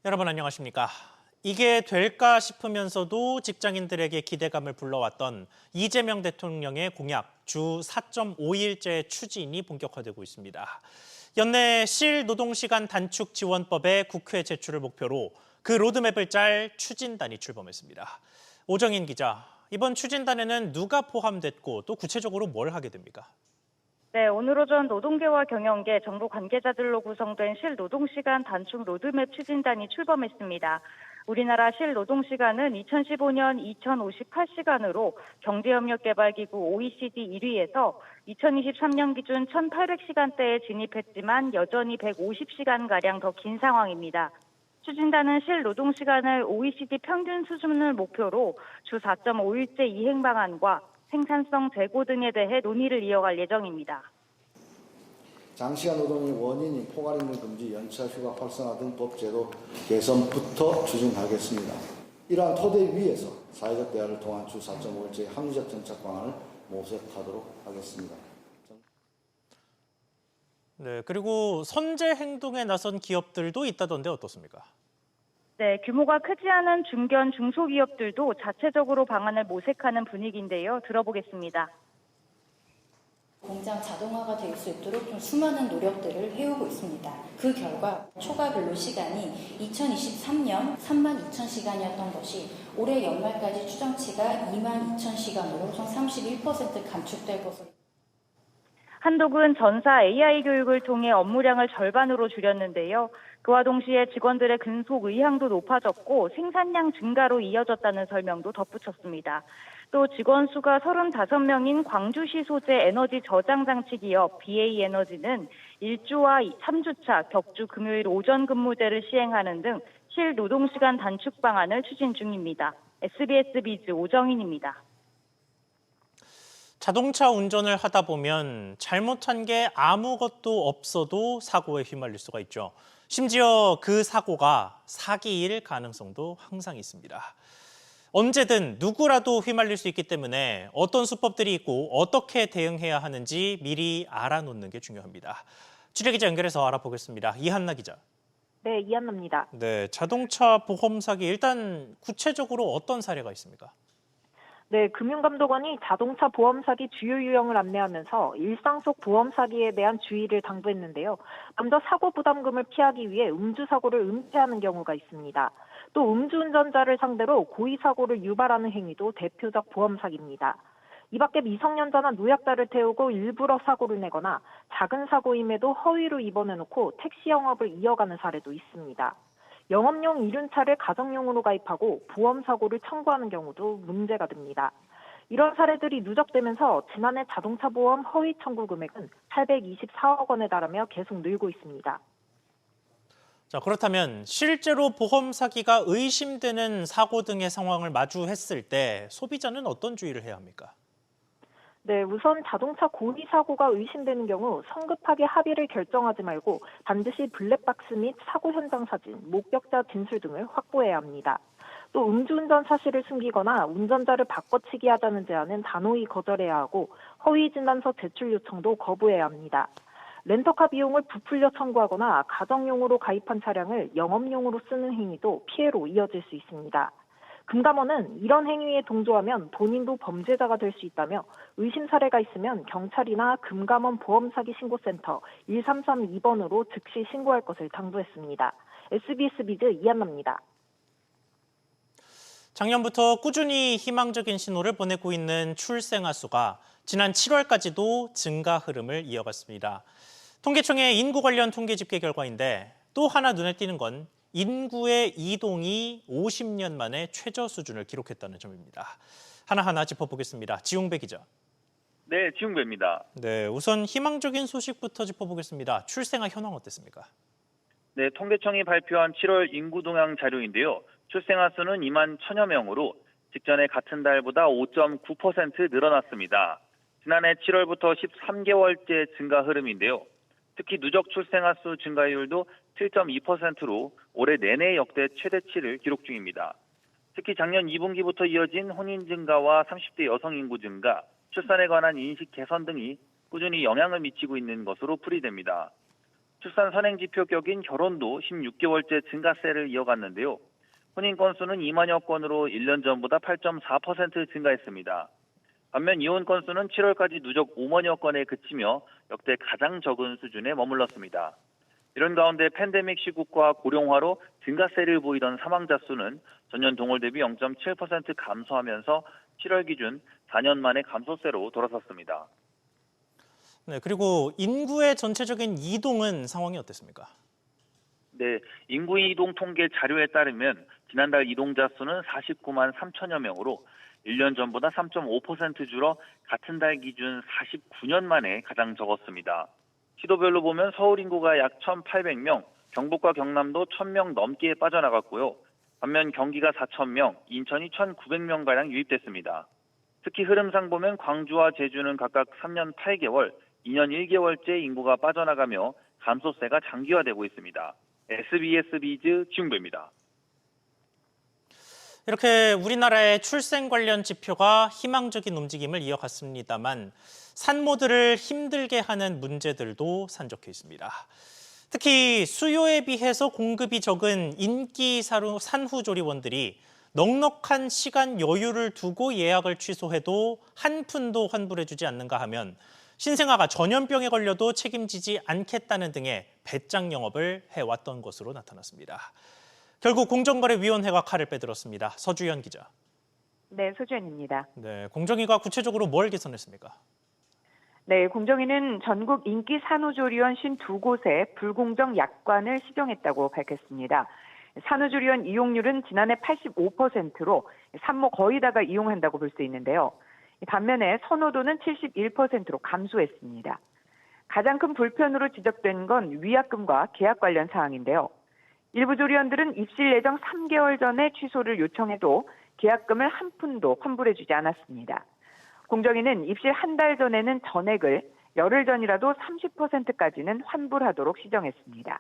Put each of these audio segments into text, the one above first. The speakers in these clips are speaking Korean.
여러분 안녕하십니까? 이게 될까 싶으면서도 직장인들에게 기대감을 불러왔던 이재명 대통령의 공약 주 4.5일제 추진이 본격화되고 있습니다. 연내 실노동시간 단축 지원법의 국회 제출을 목표로 그 로드맵을 짤 추진단이 출범했습니다. 오정인 기자, 이번 추진단에는 누가 포함됐고 또 구체적으로 뭘 하게 됩니까? 네, 오늘 오전 노동계와 경영계, 정부 관계자들로 구성된 실노동시간 단축 로드맵 추진단이 출범했습니다. 우리나라 실노동시간은 2015년 2058시간으로 경제협력개발기구 OECD 1위에서 2023년 기준 1800시간대에 진입했지만 여전히 150시간가량 더 긴 상황입니다. 추진단은 실노동시간을 OECD 평균 수준을 목표로 주 4.5일제 이행 방안과 생산성 제고 등에 대해 논의를 이어갈 예정입니다. 장시간 노동의 원인인 포괄임금 금지, 연차 휴가 활성화 등 법제도 개선부터 추진하겠습니다. 이러한 토대 위에서 사회적 대화를 통한 주 4.5일제의 합리적 정책 방안을 모색하도록 하겠습니다. 네, 그리고 선제 행동에 나선 기업들도 있다던데 어떻습니까? 네, 규모가 크지 않은 중견, 중소기업들도 자체적으로 방안을 모색하는 분위기인데요. 들어보겠습니다. 공장 자동화가 될 수 있도록 좀 수많은 노력들을 해오고 있습니다. 그 결과 초과 근로 시간이 2023년 32,000시간이었던 것이 올해 연말까지 추정치가 22,000시간으로 총 31% 감축될 것으로. 한독은 전사 AI 교육을 통해 업무량을 절반으로 줄였는데요. 그와 동시에 직원들의 근속 의향도 높아졌고 생산량 증가로 이어졌다는 설명도 덧붙였습니다. 또 직원 수가 35명인 광주시 소재 에너지 저장 장치 기업 BA 에너지는 1주와 3주차 격주 금요일 오전 근무제를 시행하는 등 실노동시간 단축 방안을 추진 중입니다. SBS 비즈 오정인입니다. 자동차 운전을 하다 보면 잘못한 게 아무것도 없어도 사고에 휘말릴 수가 있죠. 심지어 그 사고가 사기일 가능성도 항상 있습니다. 언제든 누구라도 휘말릴 수 있기 때문에 어떤 수법들이 있고 어떻게 대응해야 하는지 미리 알아놓는 게 중요합니다. 취재기자 연결해서 알아보겠습니다. 이한나 기자. 네, 이한나입니다. 네, 자동차 보험 사기 일단 구체적으로 어떤 사례가 있습니까? 네, 금융감독원이 자동차 보험 사기 주요 유형을 안내하면서 일상 속 보험 사기에 대한 주의를 당부했는데요. 먼저 사고 부담금을 피하기 위해 음주 사고를 은폐하는 경우가 있습니다. 또 음주운전자를 상대로 고의 사고를 유발하는 행위도 대표적 보험 사기입니다. 이 밖에 미성년자나 노약자를 태우고 일부러 사고를 내거나 작은 사고임에도 허위로 입원해놓고 택시 영업을 이어가는 사례도 있습니다. 영업용 이륜차를 가정용으로 가입하고 보험 사고를 청구하는 경우도 문제가 됩니다. 이런 사례들이 누적되면서 지난해 자동차 보험 허위 청구 금액은 824억 원에 달하며 계속 늘고 있습니다. 자, 그렇다면 실제로 보험 사기가 의심되는 사고 등의 상황을 마주했을 때 소비자는 어떤 주의를 해야 합니까? 네, 우선 자동차 고의 사고가 의심되는 경우 성급하게 합의를 결정하지 말고 반드시 블랙박스 및 사고 현장 사진, 목격자 진술 등을 확보해야 합니다. 또 음주운전 사실을 숨기거나 운전자를 바꿔치기 하자는 제안은 단호히 거절해야 하고 허위 진단서 제출 요청도 거부해야 합니다. 렌터카 비용을 부풀려 청구하거나 가정용으로 가입한 차량을 영업용으로 쓰는 행위도 피해로 이어질 수 있습니다. 금감원은 이런 행위에 동조하면 본인도 범죄자가 될 수 있다며 의심 사례가 있으면 경찰이나 금감원 보험사기 신고센터 1332번으로 즉시 신고할 것을 당부했습니다. SBS 비즈 이한나입니다. 작년부터 꾸준히 희망적인 신호를 보내고 있는 출생아 수가 지난 7월까지도 증가 흐름을 이어갔습니다. 통계청의 인구 관련 통계 집계 결과인데 또 하나 눈에 띄는 건 인구의 이동이 50년 만에 최저 수준을 기록했다는 점입니다. 하나하나 짚어보겠습니다. 지용배 기자. 네, 지용배입니다. 네, 우선 희망적인 소식부터 짚어보겠습니다. 출생아 현황 어땠습니까? 네, 통계청이 발표한 7월 인구 동향 자료인데요. 출생아 수는 2만 1천여 명으로 직전의 같은 달보다 5.9% 늘어났습니다. 지난해 7월부터 13개월째 증가 흐름인데요. 특히 누적 출생아 수 증가율도 7.2%로 올해 내내 역대 최대치를 기록 중입니다. 특히 작년 2분기부터 이어진 혼인 증가와 30대 여성 인구 증가, 출산에 관한 인식 개선 등이 꾸준히 영향을 미치고 있는 것으로 풀이됩니다. 출산 선행지표 격인 결혼도 16개월째 증가세를 이어갔는데요. 혼인 건수는 2만여 건으로 1년 전보다 8.4% 증가했습니다. 반면 이혼 건수는 7월까지 누적 5만여 건에 그치며 역대 가장 적은 수준에 머물렀습니다. 이런 가운데 팬데믹 시국과 고령화로 증가세를 보이던 사망자 수는 전년 동월 대비 0.7% 감소하면서 7월 기준 4년 만에 감소세로 돌아섰습니다. 네, 그리고 인구의 전체적인 이동은 상황이 어땠습니까? 네, 인구 이동 통계 자료에 따르면 지난달 이동자 수는 49만 3천여 명으로 1년 전보다 3.5% 줄어 같은 달 기준 49년 만에 가장 적었습니다. 시도별로 보면 서울 인구가 약 1,800명, 경북과 경남도 1,000명 넘게 빠져나갔고요. 반면 경기가 4,000명, 인천이 1,900명가량 유입됐습니다. 특히 흐름상 보면 광주와 제주는 각각 3년 8개월, 2년 1개월째 인구가 빠져나가며 감소세가 장기화되고 있습니다. SBS 비즈 지웅배입니다. 이렇게 우리나라의 출생 관련 지표가 희망적인 움직임을 이어갔습니다만 산모들을 힘들게 하는 문제들도 산적해 있습니다. 특히 수요에 비해서 공급이 적은 인기 산후조리원들이 넉넉한 시간 여유를 두고 예약을 취소해도 한 푼도 환불해주지 않는가 하면 신생아가 전염병에 걸려도 책임지지 않겠다는 등의 배짱 영업을 해왔던 것으로 나타났습니다. 결국 공정거래위원회가 칼을 빼들었습니다. 서주현 기자. 네, 서주현입니다. 네, 공정위가 구체적으로 뭘 개선했습니까? 네, 공정위는 전국 인기 산후조리원 52곳에 불공정 약관을 시정했다고 밝혔습니다. 산후조리원 이용률은 지난해 85%로 산모 거의 다가 이용한다고 볼 수 있는데요. 반면에 선호도는 71%로 감소했습니다. 가장 큰 불편으로 지적된 건 위약금과 계약 관련 사항인데요. 일부 조리원들은 입실 예정 3개월 전에 취소를 요청해도 계약금을 한 푼도 환불해주지 않았습니다. 공정위는 입실 한 달 전에는 전액을, 열흘 전이라도 30%까지는 환불하도록 시정했습니다.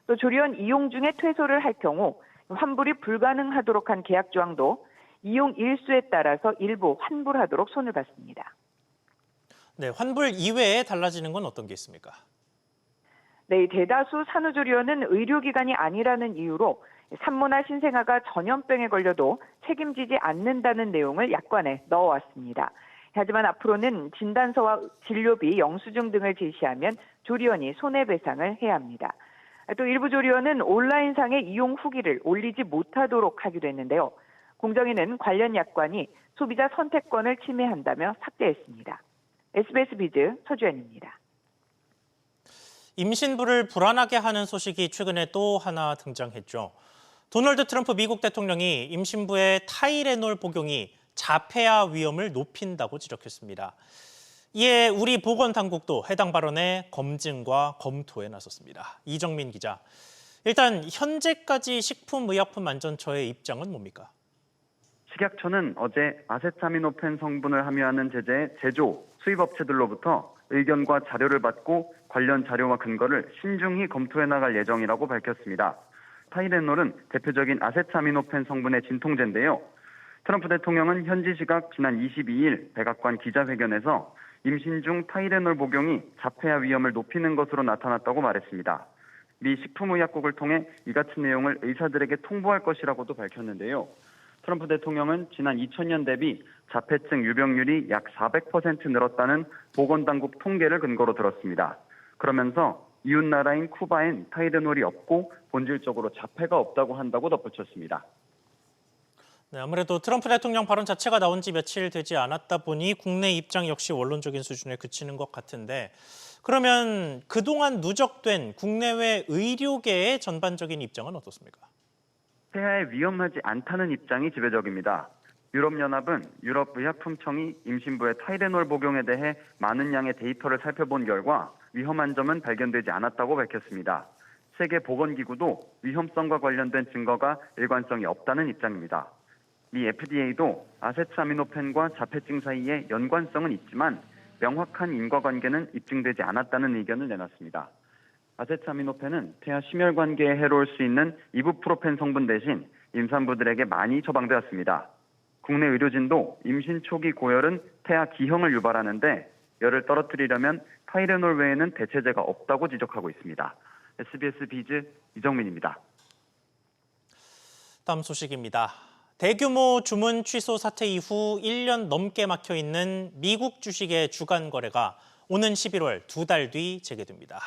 또 조리원 이용 중에 퇴소를 할 경우 환불이 불가능하도록 한 계약 조항도 이용 일수에 따라서 일부 환불하도록 손을 봤습니다. 네, 환불 이외에 달라지는 건 어떤 게 있습니까? 네, 대다수 산후조리원은 의료기관이 아니라는 이유로 산모나 신생아가 전염병에 걸려도 책임지지 않는다는 내용을 약관에 넣어왔습니다. 하지만 앞으로는 진단서와 진료비, 영수증 등을 제시하면 조리원이 손해배상을 해야 합니다. 또 일부 조리원은 온라인상의 이용 후기를 올리지 못하도록 하기도 했는데요. 공정위는 관련 약관이 소비자 선택권을 침해한다며 삭제했습니다. SBS 비즈 서주현입니다. 임신부를 불안하게 하는 소식이 최근에 또 하나 등장했죠. 도널드 트럼프 미국 대통령이 임신부의 타이레놀 복용이 자폐아 위험을 높인다고 지적했습니다. 이에 우리 보건당국도 해당 발언의 검증과 검토에 나섰습니다. 이정민 기자, 일단 현재까지 식품의약품안전처의 입장은 뭡니까? 식약처는 어제 아세타미노펜 성분을 함유하는 제재의 제조, 수입업체들로부터 의견과 자료를 받고 관련 자료와 근거를 신중히 검토해 나갈 예정이라고 밝혔습니다. 타이레놀은 대표적인 아세타미노펜 성분의 진통제인데요. 트럼프 대통령은 현지 시각 지난 22일 백악관 기자회견에서 임신 중 타이레놀 복용이 자폐아 위험을 높이는 것으로 나타났다고 말했습니다. 미 식품의약국을 통해 이 같은 내용을 의사들에게 통보할 것이라고도 밝혔는데요. 트럼프 대통령은 지난 2000년 대비 자폐증 유병률이 약 400% 늘었다는 보건당국 통계를 근거로 들었습니다. 그러면서 이웃나라인 쿠바엔 타이레놀이 없고 본질적으로 자폐가 없다고 한다고 덧붙였습니다. 네, 아무래도 트럼프 대통령 발언 자체가 나온 지 며칠 되지 않았다 보니 국내 입장 역시 원론적인 수준에 그치는 것 같은데, 그러면 그동안 누적된 국내외 의료계의 전반적인 입장은 어떻습니까? 폐하에 위험하지 않다는 입장이 지배적입니다. 유럽연합은 유럽의약품청이 임신부의 타이레놀 복용에 대해 많은 양의 데이터를 살펴본 결과 위험한 점은 발견되지 않았다고 밝혔습니다. 세계보건기구도 위험성과 관련된 증거가 일관성이 없다는 입장입니다. 미 FDA도 아세트아미노펜과 자폐증 사이에 연관성은 있지만 명확한 인과관계는 입증되지 않았다는 의견을 내놨습니다. 아세트아미노펜은 폐하 심혈관계에 해로울 수 있는 이부프로펜 성분 대신 임산부들에게 많이 처방되었습니다. 국내 의료진도 임신 초기 고열은 태아 기형을 유발하는데 열을 떨어뜨리려면 타이레놀 외에는 대체제가 없다고 지적하고 있습니다. SBS 비즈 이정민입니다. 다음 소식입니다. 대규모 주문 취소 사태 이후 1년 넘게 막혀 있는 미국 주식의 주간 거래가 오는 11월 2달 뒤 재개됩니다.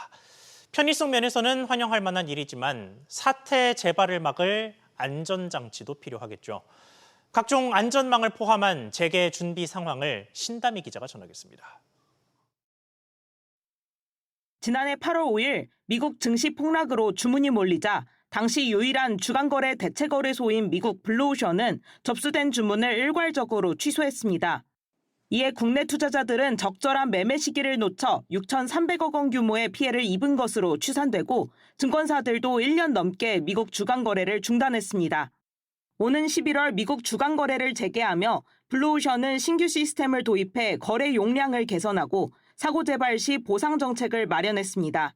편의성 면에서는 환영할 만한 일이지만 사태 재발을 막을 안전장치도 필요하겠죠. 각종 안전망을 포함한 재개 준비 상황을 신다미 기자가 전하겠습니다. 지난해 8월 5일 미국 증시 폭락으로 주문이 몰리자 당시 유일한 주간거래 대체거래소인 미국 블루오션은 접수된 주문을 일괄적으로 취소했습니다. 이에 국내 투자자들은 적절한 매매 시기를 놓쳐 6,300억 원 규모의 피해를 입은 것으로 추산되고 증권사들도 1년 넘게 미국 주간거래를 중단했습니다. 오는 11월 미국 주간거래를 재개하며 블루오션은 신규 시스템을 도입해 거래 용량을 개선하고 사고 재발 시 보상 정책을 마련했습니다.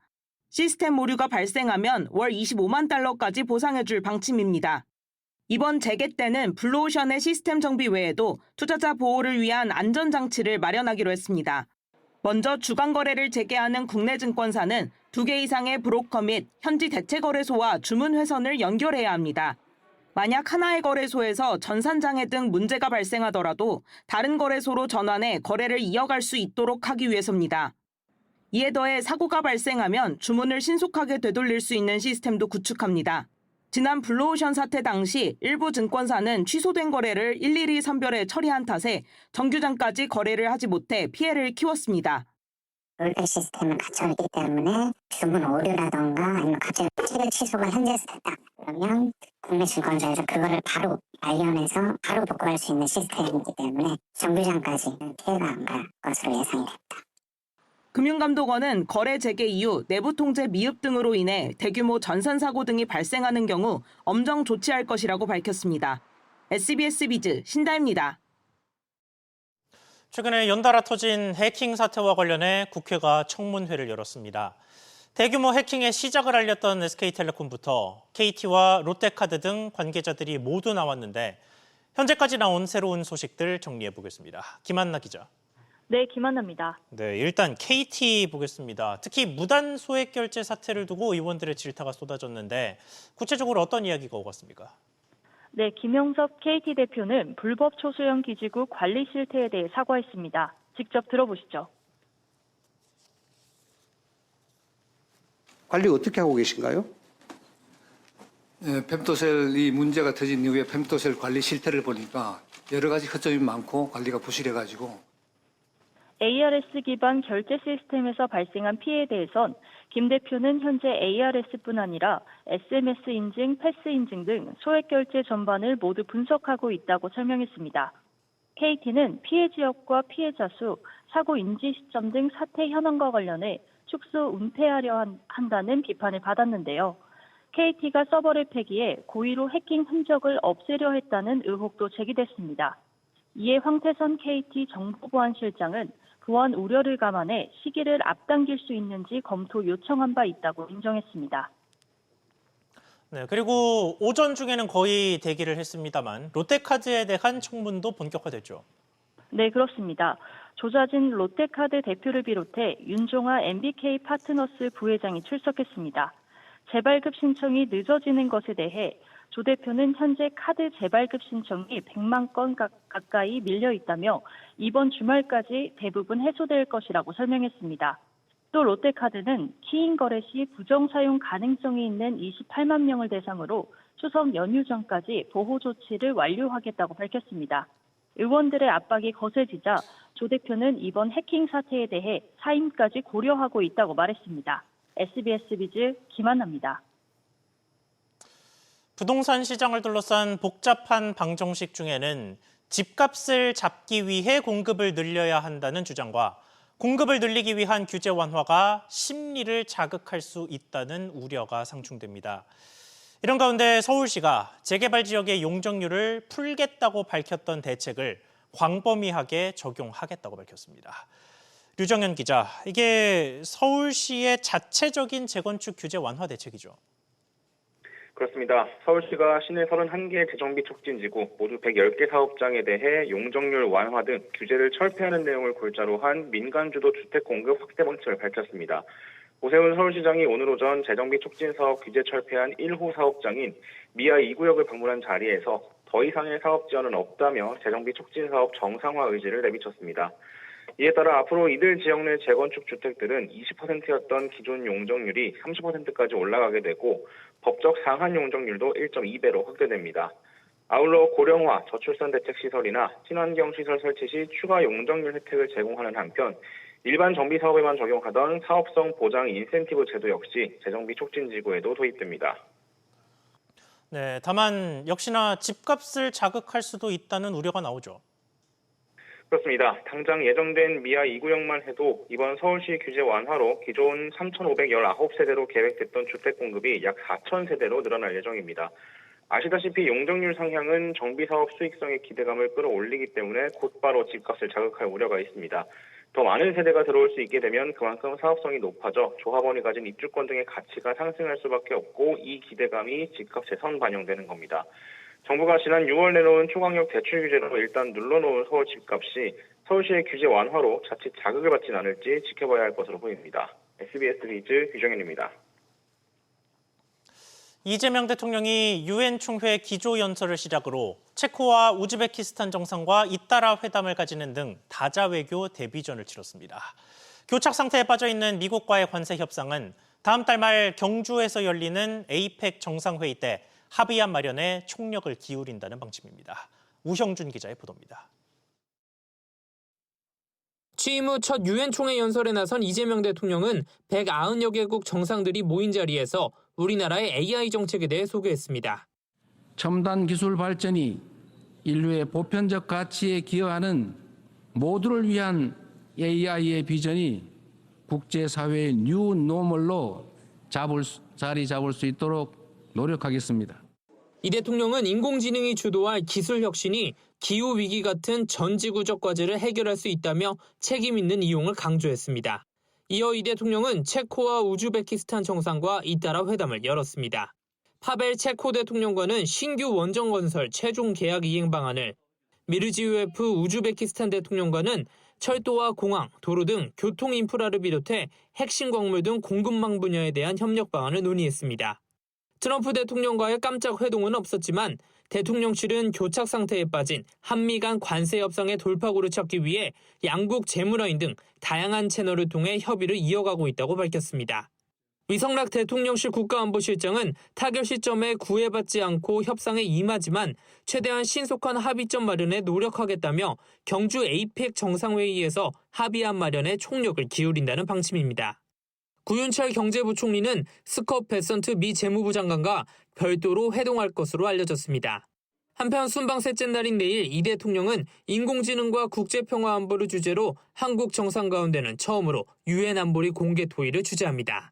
시스템 오류가 발생하면 월 25만 달러까지 보상해줄 방침입니다. 이번 재개 때는 블루오션의 시스템 정비 외에도 투자자 보호를 위한 안전장치를 마련하기로 했습니다. 먼저 주간거래를 재개하는 국내 증권사는 2개 이상의 브로커 및 현지 대체거래소와 주문 회선을 연결해야 합니다. 만약 하나의 거래소에서 전산장애 등 문제가 발생하더라도 다른 거래소로 전환해 거래를 이어갈 수 있도록 하기 위해서입니다. 이에 더해 사고가 발생하면 주문을 신속하게 되돌릴 수 있는 시스템도 구축합니다. 지난 블루오션 사태 당시 일부 증권사는 취소된 거래를 일일이 선별해 처리한 탓에 정규장까지 거래를 하지 못해 피해를 키웠습니다. 롤백 시스템을 갖춰있기 때문에 주문 오류라던가 아니면 갑자기 취소가 현재에서 됐다. 그러면 국내 증권사에서 그거를 바로 발견해서 바로 복구할 수 있는 시스템이기 때문에 정규장까지 피해가 안 갈 것으로 예상이 됩니다. 금융감독원은 거래 재개 이후 내부 통제 미흡 등으로 인해 대규모 전산 사고 등이 발생하는 경우 엄정 조치할 것이라고 밝혔습니다. SBS 비즈 신다입니다. 최근에 연달아 터진 해킹 사태와 관련해 국회가 청문회를 열었습니다. 대규모 해킹의 시작을 알렸던 SK텔레콤부터 KT와 롯데카드 등 관계자들이 모두 나왔는데 현재까지 나온 새로운 소식들 정리해 보겠습니다. 김한나 기자. 네, 김한나입니다. 네, 일단 KT 보겠습니다. 특히 무단 소액 결제 사태를 두고 의원들의 질타가 쏟아졌는데 구체적으로 어떤 이야기가 오갔습니까? 네, 김영섭 KT 대표는 불법 초소형 기지국 관리 실태에 대해 사과했습니다. 직접 들어보시죠. 관리 어떻게 하고 계신가요? 네, 펜토셀이 문제가 터진 이후에 펜토셀 관리 실태를 보니까 여러 가지 허점이 많고 관리가 부실해가지고 ARS 기반 결제 시스템에서 발생한 피해에 대해선 김 대표는 현재 ARS뿐 아니라 SMS 인증, 패스 인증 등 소액 결제 전반을 모두 분석하고 있다고 설명했습니다. KT는 피해 지역과 피해자 수, 사고 인지 시점 등 사태 현황과 관련해 축소 은폐하려 한다는 비판을 받았는데요. KT가 서버를 폐기해 고의로 해킹 흔적을 없애려 했다는 의혹도 제기됐습니다. 이에 황태선 KT 정보보안실장은 보안 우려를 감안해 시기를 앞당길 수 있는지 검토 요청한 바 있다고 인정했습니다. 네, 그리고 오전 중에는 거의 대기를 했습니다만 롯데카드에 대한 청문도 본격화됐죠. 네, 그렇습니다. 조자진 롯데카드 대표를 비롯해 윤종아 MBK 파트너스 부회장이 출석했습니다. 재발급 신청이 늦어지는 것에 대해 조 대표는 현재 카드 재발급 신청이 100만 건 가까이 밀려 있다며 이번 주말까지 대부분 해소될 것이라고 설명했습니다. 또 롯데카드는 키인 거래 시 부정 사용 가능성이 있는 28만 명을 대상으로 추석 연휴 전까지 보호 조치를 완료하겠다고 밝혔습니다. 의원들의 압박이 거세지자 조 대표는 이번 해킹 사태에 대해 사임까지 고려하고 있다고 말했습니다. SBS 비즈 김한나입니다. 부동산 시장을 둘러싼 복잡한 방정식 중에는 집값을 잡기 위해 공급을 늘려야 한다는 주장과 공급을 늘리기 위한 규제 완화가 심리를 자극할 수 있다는 우려가 상충됩니다. 이런 가운데 서울시가 재개발 지역의 용적률을 풀겠다고 밝혔던 대책을 광범위하게 적용하겠다고 밝혔습니다. 류정현 기자, 이게 서울시의 자체적인 재건축 규제 완화 대책이죠? 그렇습니다. 서울시가 시내 31개 재정비 촉진지구 모두 110개 사업장에 대해 용적률 완화 등 규제를 철폐하는 내용을 골자로 한 민간주도 주택 공급 확대 방침을 밝혔습니다. 오세훈 서울시장이 오늘 오전 재정비 촉진 사업 규제 철폐한 1호 사업장인 미아 2구역을 방문한 자리에서 더 이상의 사업 지원은 없다며 재정비 촉진 사업 정상화 의지를 내비쳤습니다. 이에 따라 앞으로 이들 지역 내 재건축 주택들은 20%였던 기존 용적률이 30%까지 올라가게 되고 법적 상한 용적률도 1.2배로 확대됩니다. 아울러 고령화, 저출산 대책 시설이나 친환경 시설 설치 시 추가 용적률 혜택을 제공하는 한편 일반 정비 사업에만 적용하던 사업성 보장 인센티브 제도 역시 재정비 촉진 지구에도 도입됩니다. 네, 다만 역시나 집값을 자극할 수도 있다는 우려가 나오죠. 그렇습니다. 당장 예정된 미아 2구역만 해도 이번 서울시 규제 완화로 기존 3,519세대로 계획됐던 주택 공급이 약 4,000세대로 늘어날 예정입니다. 아시다시피 용적률 상향은 정비사업 수익성의 기대감을 끌어올리기 때문에 곧바로 집값을 자극할 우려가 있습니다. 더 많은 세대가 들어올 수 있게 되면 그만큼 사업성이 높아져 조합원이 가진 입주권 등의 가치가 상승할 수밖에 없고 이 기대감이 집값에 선반영되는 겁니다. 정부가 지난 6월 내놓은 초강력 대출 규제로 일단 눌러놓은 서울 집값이 서울시의 규제 완화로 자칫 자극을 받진 않을지 지켜봐야 할 것으로 보입니다. SBS 비즈 유정현입니다. 이재명 대통령이 유엔 총회 기조연설을 시작으로 체코와 우즈베키스탄 정상과 잇따라 회담을 가지는 등 다자 외교 데뷔전을 치렀습니다. 교착 상태에 빠져 있는 미국과의 관세 협상은 다음 달 말 경주에서 열리는 에이펙 정상회의 때 합의안 마련에 총력을 기울인다는 방침입니다. 우형준 기자의 보도입니다. 취임 후 첫 유엔 총회 연설에 나선 이재명 대통령은 190여 개국 정상들이 모인 자리에서 우리나라의 AI 정책에 대해 소개했습니다. 첨단 기술 발전이 인류의 보편적 가치에 기여하는 모두를 위한 AI의 비전이 국제사회의 뉴 노멀로 자리 잡을 수 있도록 노력하겠습니다. 이 대통령은 인공지능이 주도할 기술 혁신이 기후위기 같은 전지구적 과제를 해결할 수 있다며 책임 있는 이용을 강조했습니다. 이어 이 대통령은 체코와 우즈베키스탄 정상과 잇따라 회담을 열었습니다. 파벨 체코 대통령과는 신규 원전 건설 최종 계약 이행 방안을, 미르지요예프 우즈베키스탄 대통령과는 철도와 공항, 도로 등 교통 인프라를 비롯해 핵심 광물 등 공급망 분야에 대한 협력 방안을 논의했습니다. 트럼프 대통령과의 깜짝 회동은 없었지만 대통령실은 교착 상태에 빠진 한미 간 관세 협상의 돌파구를 찾기 위해 양국 재무라인 등 다양한 채널을 통해 협의를 이어가고 있다고 밝혔습니다. 위성락 대통령실 국가안보실장은 타결 시점에 구애받지 않고 협상에 임하지만 최대한 신속한 합의점 마련에 노력하겠다며 경주 에이펙 정상회의에서 합의안 마련에 총력을 기울인다는 방침입니다. 구윤철 경제부총리는 스콧 베선트 미 재무부 장관과 별도로 회동할 것으로 알려졌습니다. 한편 순방 셋째 날인 내일 이 대통령은 인공지능과 국제평화안보를 주제로 한국 정상 가운데는 처음으로 유엔 안보리 공개 토의를 주재합니다.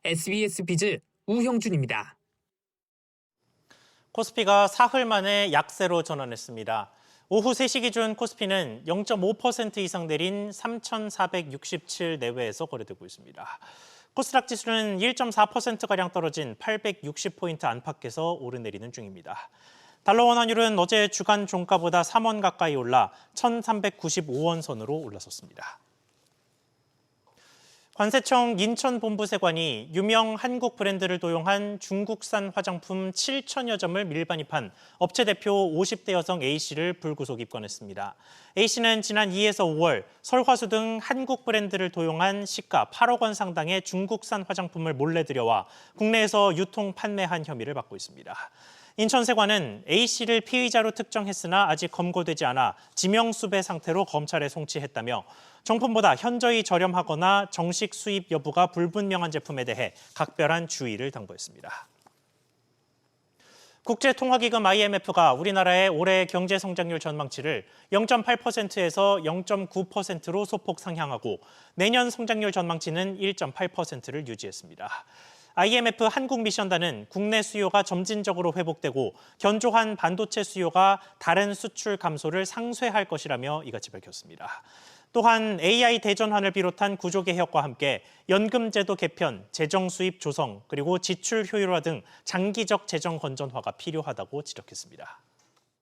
SBS 비즈 우형준입니다. 코스피가 사흘 만에 약세로 전환했습니다. 오후 3시 기준 코스피는 0.5% 이상 내린 3,467 내외에서 거래되고 있습니다. 코스닥 지수는 1.4%가량 떨어진 860포인트 안팎에서 오르내리는 중입니다. 달러원 환율은 어제 주간 종가보다 3원 가까이 올라 1,395원 선으로 올라섰습니다. 관세청 인천본부세관이 유명 한국 브랜드를 도용한 중국산 화장품 7천여 점을 밀반입한 업체 대표 50대 여성 A씨를 불구속 입건했습니다. A씨는 지난 2에서 5월 설화수 등 한국 브랜드를 도용한 시가 8억 원 상당의 중국산 화장품을 몰래 들여와 국내에서 유통 판매한 혐의를 받고 있습니다. 인천세관은 A씨를 피의자로 특정했으나 아직 검거되지 않아 지명수배 상태로 검찰에 송치했다며 정품보다 현저히 저렴하거나 정식 수입 여부가 불분명한 제품에 대해 각별한 주의를 당부했습니다. 국제통화기금 IMF가 우리나라의 올해 경제 성장률 전망치를 0.8%에서 0.9%로 소폭 상향하고 내년 성장률 전망치는 1.8%를 유지했습니다. IMF 한국미션단은 국내 수요가 점진적으로 회복되고 견조한 반도체 수요가 다른 수출 감소를 상쇄할 것이라며 이같이 밝혔습니다. 또한 AI 대전환을 비롯한 구조개혁과 함께 연금제도 개편, 재정 수입 조성, 그리고 지출 효율화 등 장기적 재정 건전화가 필요하다고 지적했습니다.